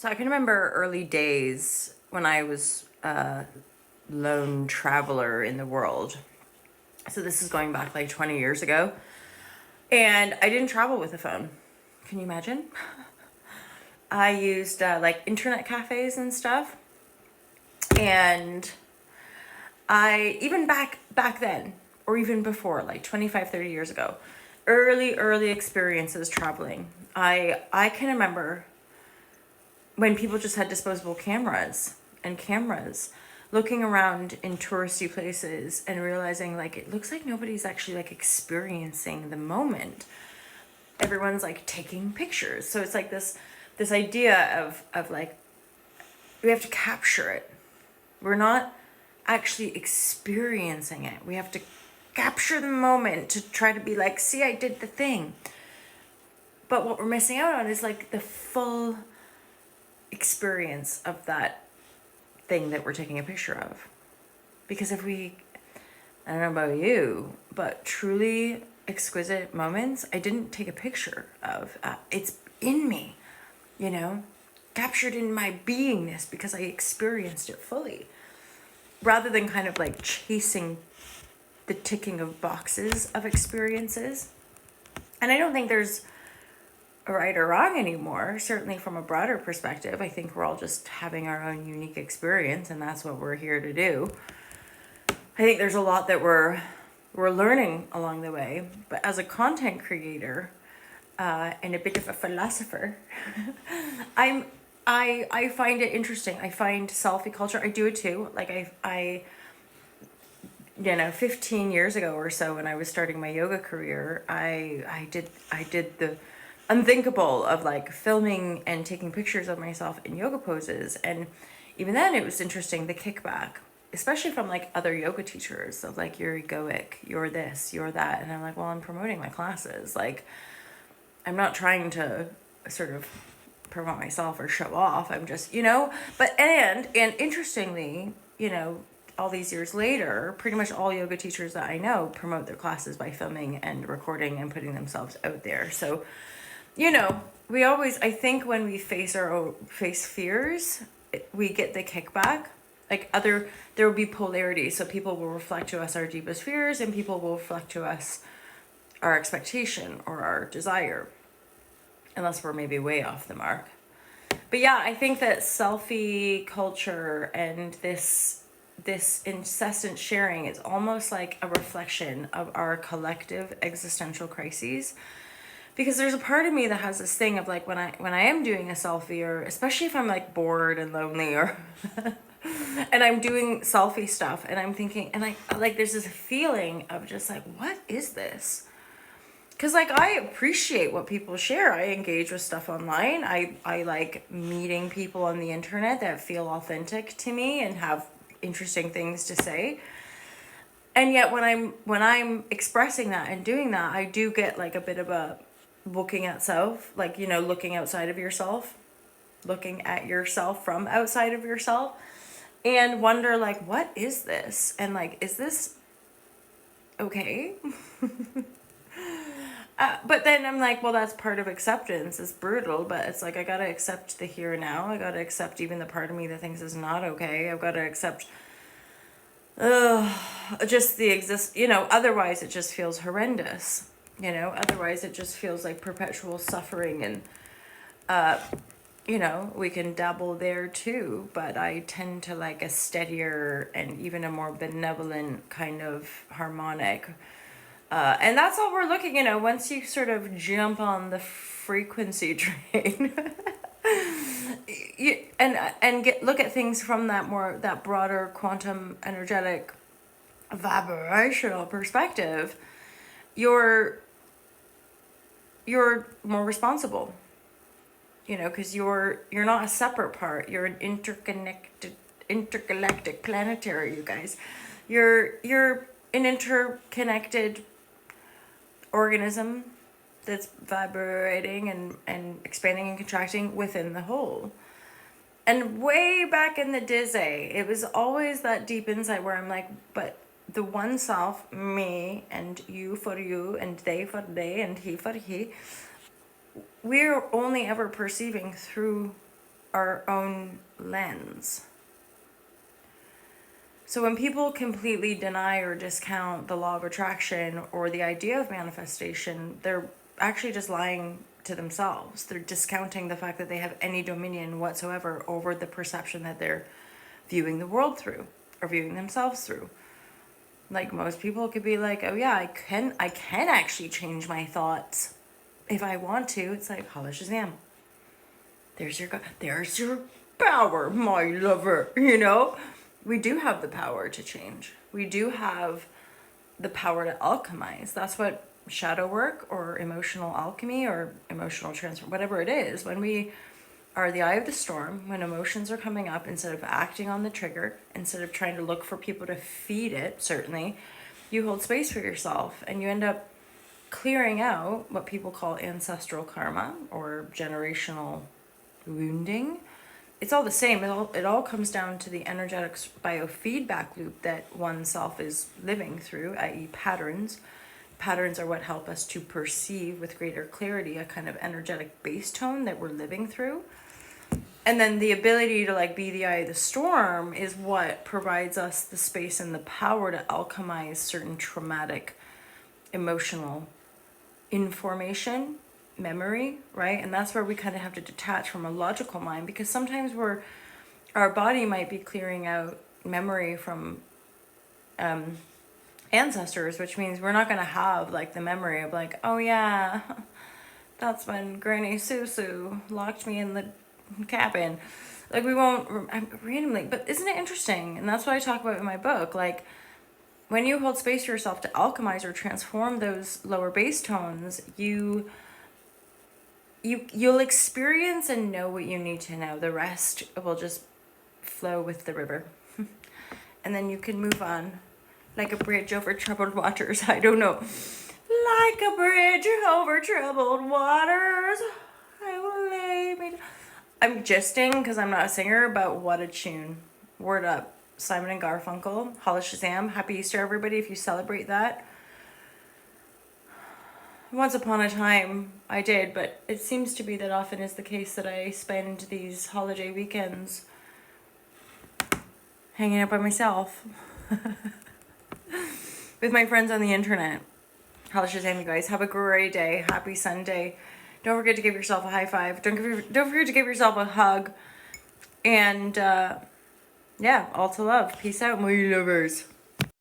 So I can remember early days when I was a lone traveler in the world. So this is going back like 20 years ago. And I didn't travel with a phone. Can you imagine? I used like internet cafes and stuff. And I, even back then, or even before, like 25, 30 years ago, early experiences traveling. I can remember when people just had disposable cameras, looking around in touristy places and realizing like it looks like nobody's actually like experiencing the moment. Everyone's like taking pictures. So it's like this idea of like we have to capture it. We're not actually experiencing it. We have to capture the moment to try to be like, see, I did the thing. But what we're missing out on is like the full experience of that thing that we're taking a picture of. Because if we, I don't know about you, but truly exquisite moments, I didn't take a picture of. It's in me, captured in my beingness because I experienced it fully. Rather than kind of like chasing the ticking of boxes of experiences. And I don't think there's right or wrong anymore. Certainly from a broader perspective, I think we're all just having our own unique experience, and that's what we're here to do. I think there's a lot that we're learning along the way, but as a content creator and a bit of a philosopher, I find it interesting. I find selfie culture. I do it too. Like I 15 years ago or so, when I was starting my yoga career, I did the unthinkable of like filming and taking pictures of myself in yoga poses. And even then it was interesting, the kickback, especially from like other yoga teachers of like, you're egoic, you're this, you're that. And I'm like, well, I'm promoting my classes. Like, I'm not trying to sort of promote myself or show off. I'm just, but and interestingly, all these years later, pretty much all yoga teachers that I know promote their classes by filming and recording and putting themselves out there. So, we always, I think when we face fears, we get the kickback. Like there will be polarity. So people will reflect to us our deepest fears, and people will reflect to us our expectation or our desire, unless we're maybe way off the mark. But yeah, I think that selfie culture and this incessant sharing is almost like a reflection of our collective existential crises. Because there's a part of me that has this thing of like when I am doing a selfie, or especially if I'm like bored and lonely, or and I'm doing selfie stuff and I'm thinking, and like there's this feeling of just like, what is this? Because like I appreciate what people share. I engage with stuff online. I like meeting people on the internet that feel authentic to me and have interesting things to say. And yet when I'm expressing that and doing that, I do get like a bit of a looking at self, like, looking outside of yourself, looking at yourself from outside of yourself, and wonder like, what is this? And like, is this okay? But then I'm like, well, that's part of acceptance. It's brutal, but it's like, I gotta accept the here and now. I gotta accept even the part of me that thinks is not okay. I've gotta accept just the otherwise it just feels horrendous. Otherwise it just feels like perpetual suffering. And we can dabble there too, but I tend to like a steadier and even a more benevolent kind of harmonic. And that's all we're looking, once you sort of jump on the frequency train look at things from that broader quantum energetic vibrational perspective, you're more responsible, because you're not a separate part. You're an intergalactic planetary, you guys. You're an interconnected organism that's vibrating and expanding and contracting within the whole. And way back in the Dizzy, it was always that deep insight where I'm like, but the one self, me, and you for you, and they for they, and he for he, we're only ever perceiving through our own lens. So when people completely deny or discount the law of attraction or the idea of manifestation, they're actually just lying to themselves. They're discounting the fact that they have any dominion whatsoever over the perception that they're viewing the world through or viewing themselves through. Like most people could be like, oh yeah, I can actually change my thoughts if I want to. It's like, holla Shazam. There's your power, my lover, you know? We do have the power to change. We do have the power to alchemize. That's what shadow work or emotional alchemy or emotional transfer, whatever it is, when we are the eye of the storm, when emotions are coming up, instead of acting on the trigger, instead of trying to look for people to feed it, certainly, you hold space for yourself and you end up clearing out what people call ancestral karma or generational wounding. It's all the same. It all comes down to the energetic biofeedback loop that oneself is living through, i.e. patterns. Patterns are what help us to perceive with greater clarity a kind of energetic base tone that we're living through. And then the ability to like be the eye of the storm is what provides us the space and the power to alchemize certain traumatic emotional information, memory, right? And that's where we kind of have to detach from a logical mind, because sometimes our body might be clearing out memory from ancestors, which means we're not going to have like the memory of like, oh yeah, that's when Granny Susu locked me in the cabin. Like we won't randomly, but isn't it interesting? And that's what I talk about in my book. Like when you hold space for yourself to alchemize or transform those lower bass tones, you'll experience and know what you need to know. The rest will just flow with the river. And then you can move on like a bridge over troubled waters. I don't know. Like a bridge over troubled waters, I will lay me down. I'm gisting because I'm not a singer, but what a tune. Word up. Simon and Garfunkel. Holla Shazam. Happy Easter, everybody, if you celebrate that. Once upon a time, I did, but it seems to be that often is the case that I spend these holiday weekends hanging out by myself with my friends on the internet. Holla Shazam, you guys. Have a great day. Happy Sunday. Don't forget to give yourself a high five. Don't forget to give yourself a hug. And, yeah, all to love. Peace out, my lovers.